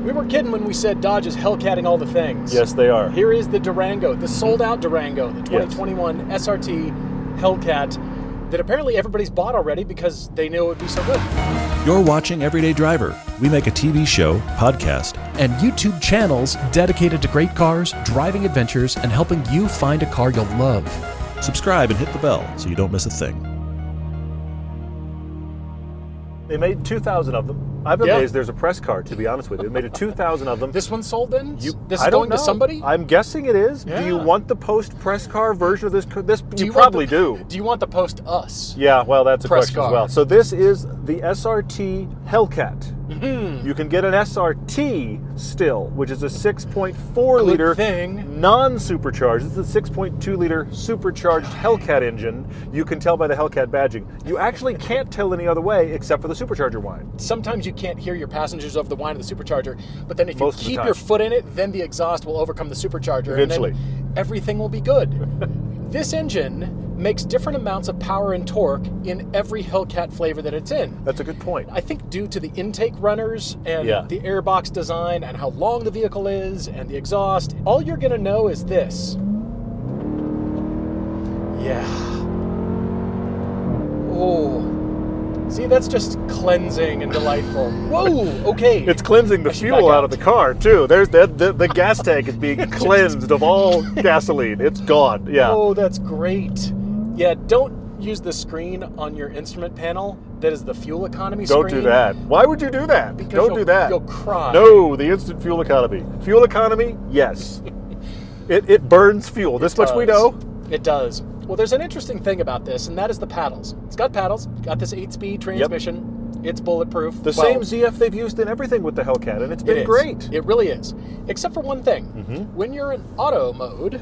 We were kidding when we said Dodge is Hellcatting all the things. Yes, they are. Here is the Durango, the sold-out Durango, the 2021 SRT Hellcat that apparently everybody's bought already because they knew it would be so good. You're watching Everyday Driver. We make a TV show, podcast, and YouTube channels dedicated to great cars, driving adventures, and helping you find a car you'll love. Subscribe and hit the bell so you don't miss a thing. They made 2,000 of them. I'm amazed there's a press car, to be honest with you. They made 2,000 of them. This one's sold then? This is I don't going know. to somebody? I'm guessing it is. Yeah. Do you want the post press car version of this? You probably do. Do you want the post us? Yeah, well, that's a Press question car. as well. So this is the SRT Hellcat. Mm-hmm. You can get an SRT still, which is a 6.4 liter non-supercharged. This is a 6.2 liter supercharged Hellcat engine. You can tell by the Hellcat badging. You actually can't tell any other way except for the supercharger whine. Sometimes you can't hear your passengers over the whine of the supercharger, but then if Most of you the keep time. your foot in it, then the exhaust will overcome the supercharger. Eventually. And then everything will be good. This engine makes different amounts of power and torque in every Hellcat flavor that it's in. That's a good point. I think due to the intake runners and Yeah. the airbox design and how long the vehicle is and the exhaust, all you're going to know is this. Yeah. Oh. See, that's just cleansing and delightful. Whoa, okay. It's cleansing the I should fuel back out of the car, too. There's the gas tank is being cleansed of all gasoline. It's gone, yeah. Oh, that's great. Yeah, don't use the screen on your instrument panel that is the fuel economy screen. Don't do that. Why would you do that? Because Don't do that. You'll cry. No, the instant fuel economy. Fuel economy, yes. It burns fuel. This much we know. It does. Well, there's an interesting thing about this, and that is the paddles. It's got paddles, got this 8-speed transmission. It's bulletproof. The same ZF they've used in everything with the Hellcat, and it's been great. It really is. Except for one thing. Mm-hmm. When you're in auto mode,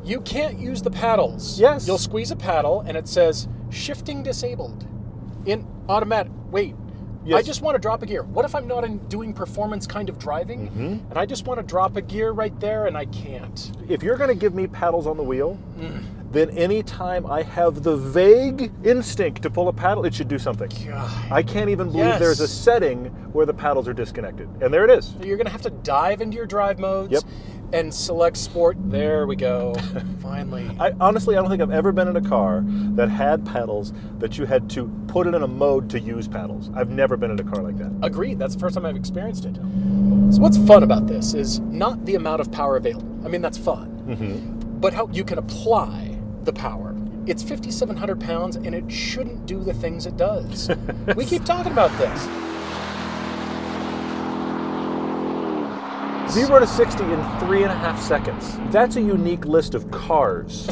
you can't use the paddles. Yes. You'll squeeze a paddle, and it says, shifting disabled. In automatic. Wait. Yes. I just want to drop a gear. What if I'm not doing performance kind of driving, and I just want to drop a gear right there, and I can't? If you're going to give me paddles on the wheel, then anytime I have the vague instinct to pull a paddle, it should do something. God. I can't even believe there's a setting where the paddles are disconnected. And there it is. You're going to have to dive into your drive modes Yep. and select sport. There we go. Finally. Honestly, I don't think I've ever been in a car that had paddles that you had to put it in a mode to use paddles. I've never been in a car like that. Agreed. That's the first time I've experienced it. So what's fun about this is not the amount of power available. I mean, that's fun. But how you can apply the power. It's 5,700 pounds, and it shouldn't do the things it does. We keep talking about this. 0 to 60 in 3.5 seconds. That's a unique list of cars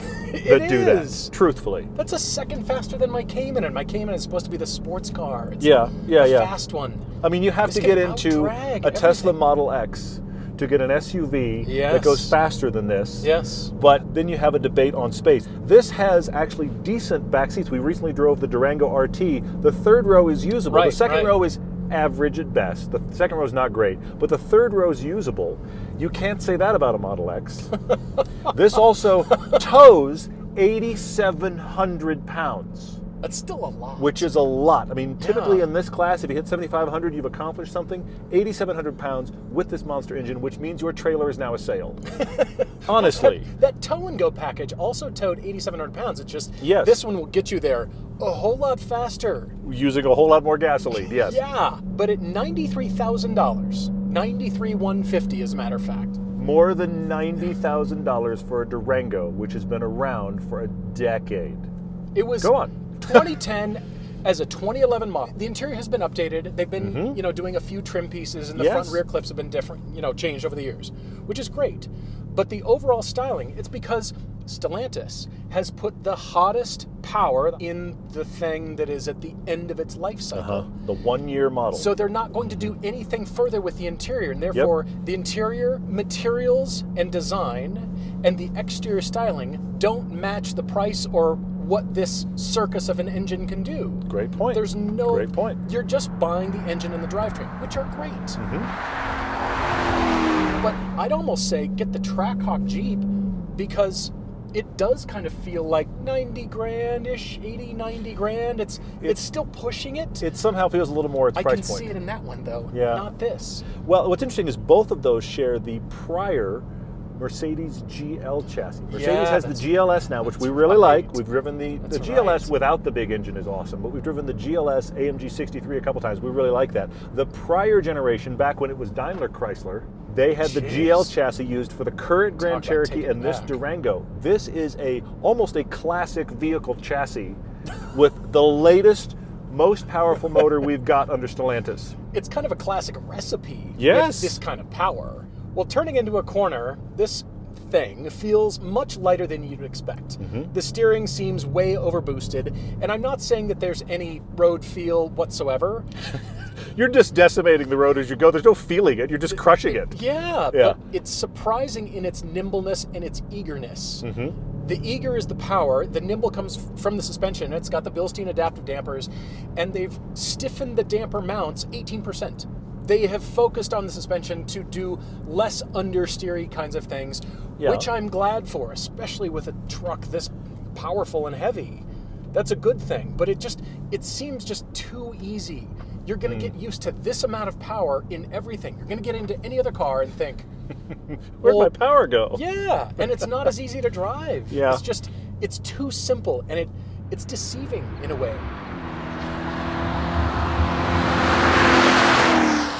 that do is. that, truthfully. That's a second faster than my Cayman, and my Cayman is supposed to be the sports car. It's Yeah. the fast one. I mean, you have This to can get into outdrag a Tesla everything. Model X to get an SUV that Yes. goes faster than this. Yes. But then you have a debate on space. This has actually decent back seats. We recently drove the Durango RT. The third row is usable. Right, the second right. row is average at best. The second row is not great, but the third row is usable. You can't say that about a Model X. This also tows 8,700 pounds. That's still a lot. Which is a lot. I mean, typically Yeah. in this class, if you hit 7,500, you've accomplished something. 8,700 pounds with this monster engine, which means your trailer is now a sail. Honestly. That tow and go package also towed 8,700 pounds. It's just Yes. this one will get you there a whole lot faster. Using a whole lot more gasoline, yes. Yeah, but at $93,000, $93,150 as a matter of fact. More than $90,000 for a Durango, which has been around for a decade. It was Go on. 2010 as a 2011 model. The interior has been updated. They've been, doing a few trim pieces, and the front and rear clips have been different, changed over the years, which is great. But the overall styling, it's because Stellantis has put the hottest power in the thing that is at the end of its life cycle. The 1-year model. So they're not going to do anything further with the interior, and therefore the interior materials and design and the exterior styling don't match the price or what this circus of an engine can do. Great point. There's no... Great point. You're just buying the engine and the drivetrain, which are great. But I'd almost say get the Trackhawk Jeep because it does kind of feel like 90 grand-ish, 80, 90 grand. It's still pushing it. It somehow feels a little more at the price point. I can see it in that one, though, Yeah. not this. Well, what's interesting is both of those share the prior Mercedes GL chassis. Mercedes has the GLS now, which we really like. We've driven the GLS without the big engine is awesome, but we've driven the GLS AMG 63 a couple times. We really like that. The prior generation, back when it was Daimler Chrysler, they had the GL chassis used for the current Grand Cherokee and this Durango. This is almost a classic vehicle chassis with the latest, most powerful motor we've got under Stellantis. It's kind of a classic recipe Yes. with this kind of power. Well, turning into a corner, this thing feels much lighter than you'd expect. The steering seems way overboosted, and I'm not saying that there's any road feel whatsoever. You're just decimating the road as you go. There's no feeling it. You're just crushing it. Yeah, but it's surprising in its nimbleness and its eagerness. The eager is the power. The nimble comes from the suspension. It's got the Bilstein adaptive dampers, and they've stiffened the damper mounts 18%. They have focused on the suspension to do less understeery kinds of things, which I'm glad for, especially with a truck this powerful and heavy. That's a good thing, but it seems just too easy. You're going to get used to this amount of power in everything. You're going to get into any other car and think, where'd my power go? Yeah, and it's not as easy to drive. Yeah. It's too simple, and it's deceiving in a way.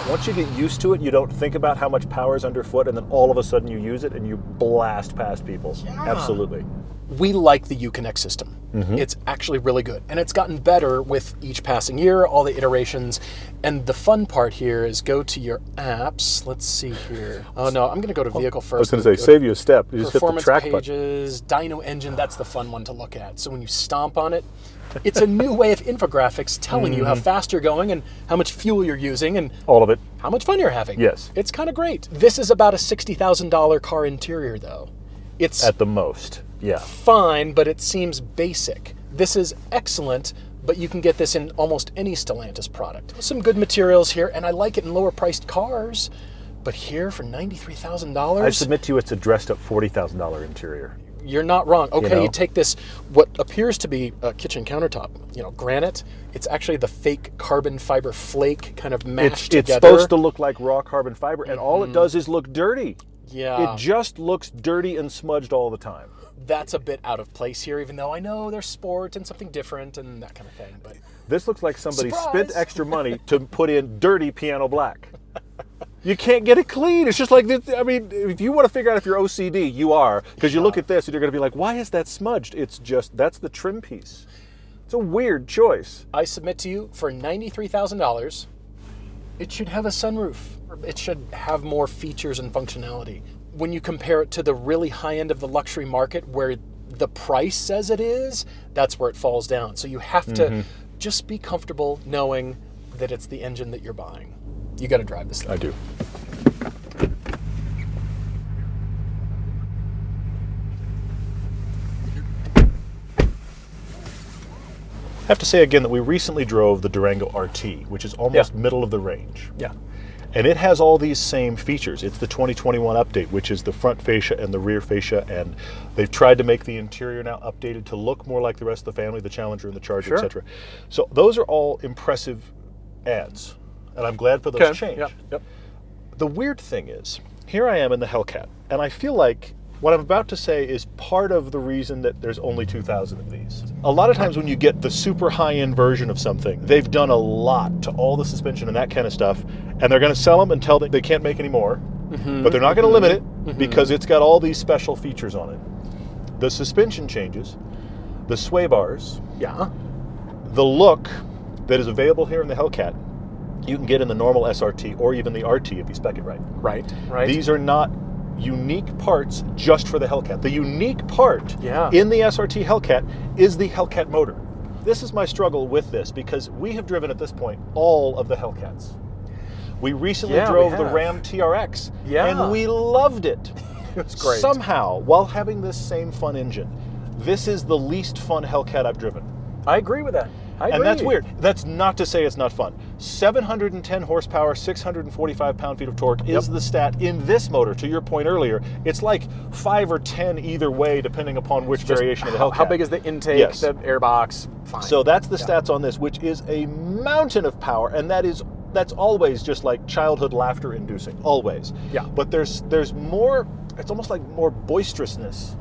Once you get used to it, you don't think about how much power is underfoot, and then all of a sudden you use it and you blast past people. Yeah. Absolutely. We like the Uconnect system. It's actually really good, and it's gotten better with each passing year, all the iterations. And the fun part here is go to your apps. Let's see here. Oh no, I'm going to go to vehicle first. I was going to say, save you a step. You just hit the Performance track button. pages, dyno engine, that's the fun one to look at. So when you stomp on it, it's a new way of infographics telling you how fast you're going and how much fuel you're using and all of it. How much fun you're having. Yes. It's kind of great. This is about a $60,000 car interior, though. It's at the most. Yeah. Fine, but it seems basic. This is excellent, but you can get this in almost any Stellantis product. Some good materials here, and I like it in lower priced cars, but here for $93,000? I submit to you it's a dressed up $40,000 interior. You're not wrong. Okay, you take this, what appears to be a kitchen countertop, granite. It's actually the fake carbon fiber flake kind of mashed together. It's supposed to look like raw carbon fiber, and all it does is look dirty. Yeah. It just looks dirty and smudged all the time. That's a bit out of place here, even though I know there's sport and something different and that kind of thing. But this looks like somebody Surprise! spent extra money to put in dirty piano black. You can't get it clean. It's just like this. I mean, if you want to figure out if you're OCD, you are. Because you look at this and you're going to be like, why is that smudged? It's just, that's the trim piece. It's a weird choice. I submit to you, for $93,000, it should have a sunroof. It should have more features and functionality. When you compare it to the really high end of the luxury market where the price says it is, that's where it falls down. So you have to just be comfortable knowing that it's the engine that you're buying. You got to drive this thing. I do. I have to say again that we recently drove the Durango RT, which is almost middle of the range. Yeah. And it has all these same features. It's the 2021 update, which is the front fascia and the rear fascia, and they've tried to make the interior now updated to look more like the rest of the family, the Challenger and the Charger, etc. So those are all impressive adds, and I'm glad for those changes. Yep. The weird thing is, here I am in the Hellcat, and I feel like what I'm about to say is part of the reason that there's only 2,000 of these. A lot of times when you get the super high-end version of something, they've done a lot to all the suspension and that kind of stuff, and they're going to sell them until they can't make any more, but they're not going to limit it because it's got all these special features on it. The suspension changes, the sway bars, the look that is available here in the Hellcat, you can get in the normal SRT or even the RT if you spec it right. Right. These are not unique parts just for the Hellcat. The unique part in the SRT Hellcat is the Hellcat motor. This is my struggle with this because we have driven at this point all of the Hellcats. We recently drove the Ram TRX and we loved it. It was great. Somehow, while having this same fun engine, this is the least fun Hellcat I've driven. I agree with that. I agree. And that's weird. That's not to say it's not fun. 710 horsepower, 645 pound-feet of torque is the stat in this motor. To your point earlier, it's like 5 or 10 either way, depending upon which variation of the Hellcat. How big is the intake, Yes. the airbox? Fine. So that's the stats on this, which is a mountain of power, and that's always just like childhood laughter inducing, always. Yeah. But there's more, it's almost like more boisterousness.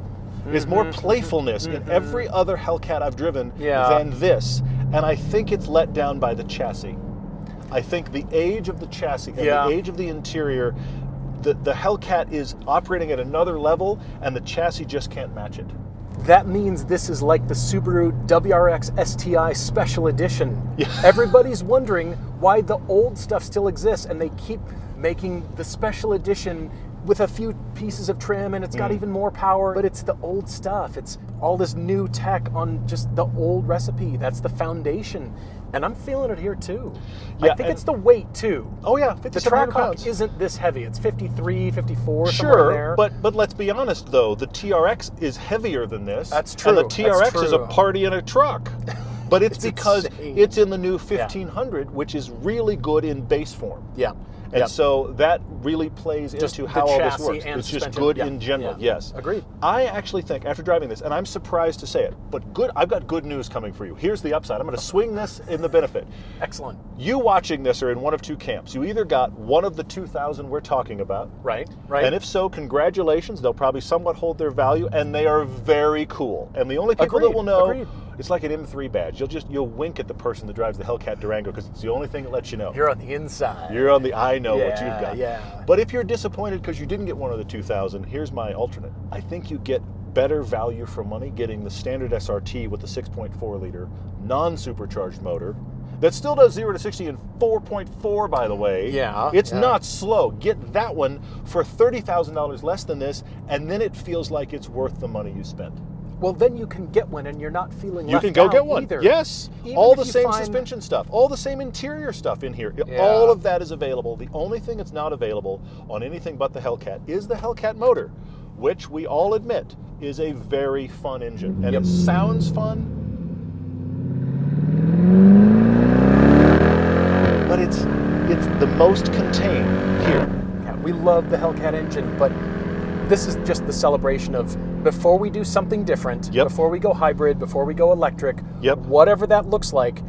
There's more playfulness in every other Hellcat I've driven than this. And I think it's let down by the chassis. I think the age of the chassis and the age of the interior, the Hellcat is operating at another level, and the chassis just can't match it. That means this is like the Subaru WRX STI Special Edition. Yeah. Everybody's wondering why the old stuff still exists, and they keep making the Special Edition with a few pieces of trim, and it's got even more power, but it's the old stuff. It's all this new tech on just the old recipe. That's the foundation. And I'm feeling it here too. Yeah, I think it's the weight too. Oh yeah, The 5,700 Trackhawk pounds. isn't this heavy. It's 53, 54, somewhere in there. but let's be honest though, the TRX is heavier than this. That's true. And the TRX That's is a true. party in a truck. But it's because insane. it's in the new 1500, which is really good in base form. Yeah. And so that really plays Just into the how all this chassis works. and It's just suspension. good Yeah. in general, Yeah. yes. Agreed. I actually think, after driving this, and I'm surprised to say it, but good. I've got good news coming for you. Here's the upside. I'm going to swing this in the benefit. Excellent. You watching this are in one of two camps. You either got one of the 2,000 we're talking about, Right. Right. and if so, congratulations. They'll probably somewhat hold their value, and they are very cool. And the only people that Agreed, will know, agreed. it's like an M3 badge. You'll wink at the person that drives the Hellcat Durango because it's the only thing that lets you know. You're on the inside. You're on the I know what Yeah, you've got. yeah. But if you're disappointed because you didn't get one of the 2,000, here's my alternate. I think you get better value for money getting the standard SRT with the 6.4 liter non-supercharged motor that still does 0 to 60 in 4.4, by the way. Yeah, It's yeah. not slow. Get that one for $30,000 less than this, and then it feels like it's worth the money you spent. Well, then you can get one, and you're not feeling You left can go out get one. either. Yes. Even All if the you same find- suspension stuff, all the same interior stuff in here. Yeah. All of that is available. The only thing that's not available on anything but the Hellcat is the Hellcat motor, which we all admit is a very fun engine. And Yep. it sounds fun, but it's the most contained here. Yeah, we love the Hellcat engine, but this is just the celebration of before we do something different, Yep. before we go hybrid, before we go electric, Yep. whatever that looks like,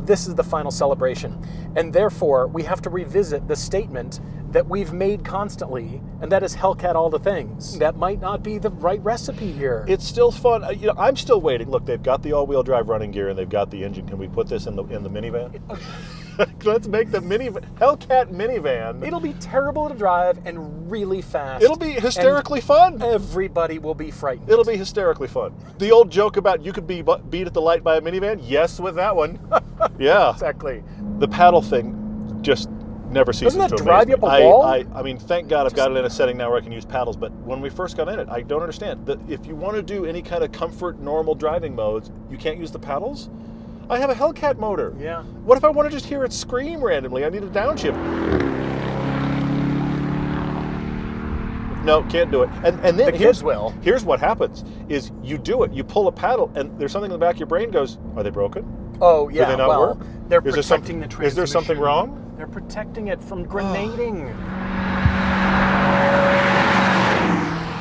this is the final celebration. And therefore, we have to revisit the statement that we've made constantly, and that is Hellcat all the things. That might not be the right recipe here. It's still fun. I'm still waiting. Look, they've got the all-wheel drive running gear and they've got the engine. Can we put this in the minivan? Let's make the Hellcat minivan. It'll be terrible to drive and really fast. It'll be hysterically fun. Everybody will be frightened. It'll be hysterically fun. The old joke about you could be beat at the light by a minivan? Yes, with that one. Yeah. Exactly. The paddle thing just never ceases Doesn't that to drive amaze you up me. a wall? I mean, thank God I've got it in a setting now where I can use paddles, but when we first got in it, I don't understand. That if you want to do any kind of comfort, normal driving modes, you can't use the paddles? I have a Hellcat motor. Yeah. What if I want to just hear it scream randomly? I need a downshift. No, can't do it. And then The kids will. Here's what happens: is you do it, you pull a paddle, and there's something in the back of your brain goes, "Are they broken? Oh, yeah. Do they not well, work? They're Is there protecting the is transmission. there something wrong?" They're protecting it from grenading.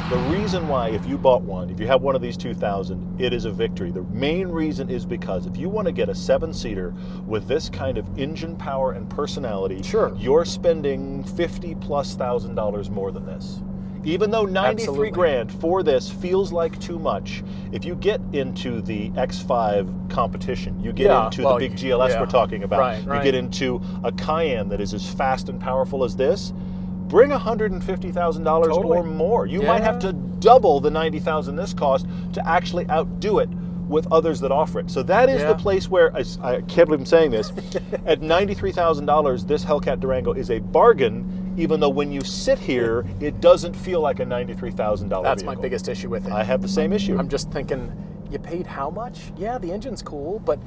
The reason why, if you bought one, if you have one of these 2,000, it is a victory. The main reason is because if you want to get a 7-seater with this kind of engine power and personality, Sure. you're spending $50,000+ more than this. Even though 93 Absolutely. grand for this feels like too much, if you get into the X5 competition, you get into the big GLS we're talking about, Right, you right. get into a Cayenne that is as fast and powerful as this, bring $150,000 Totally. or more. You Yeah. might have to double the $90,000 this cost to actually outdo it with others that offer it. So that is Yeah. the place where, I can't believe I'm saying this, at $93,000, this Hellcat Durango is a bargain, even though when you sit here, it doesn't feel like a $93,000 That's vehicle. my biggest issue with it. I have the same issue. I'm just thinking, you paid how much? Yeah, the engine's cool, but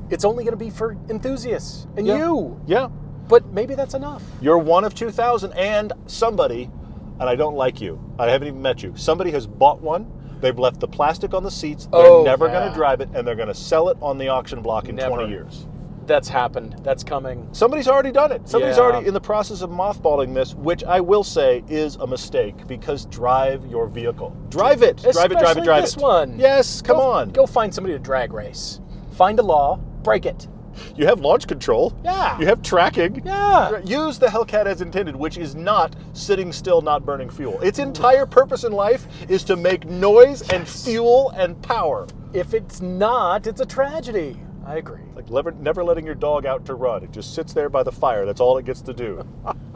it's only going to be for enthusiasts and you. Yeah. But maybe that's enough. You're one of 2,000, and somebody, and I don't like you, I haven't even met you, somebody has bought one, they've left the plastic on the seats, they're Oh, never yeah. going to drive it, and they're going to sell it on the auction block in Never. 20 years. That's happened. That's coming. Somebody's already done it. Somebody's Yeah. already in the process of mothballing this, which I will say is a mistake, because drive your vehicle. Drive it. Drive it, drive it, drive this it. one. Yes, come on. Go find somebody to drag race. Find a law, break it. You have launch control. Yeah. You have tracking. Yeah. Use the Hellcat as intended, which is not sitting still, not burning fuel. Its entire purpose in life is to make noise and fuel and power. If it's not, it's a tragedy. I agree. Like never letting your dog out to run. It just sits there by the fire. That's all it gets to do.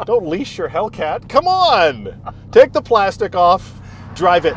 Don't leash your Hellcat. Come on! Take the plastic off. Drive it.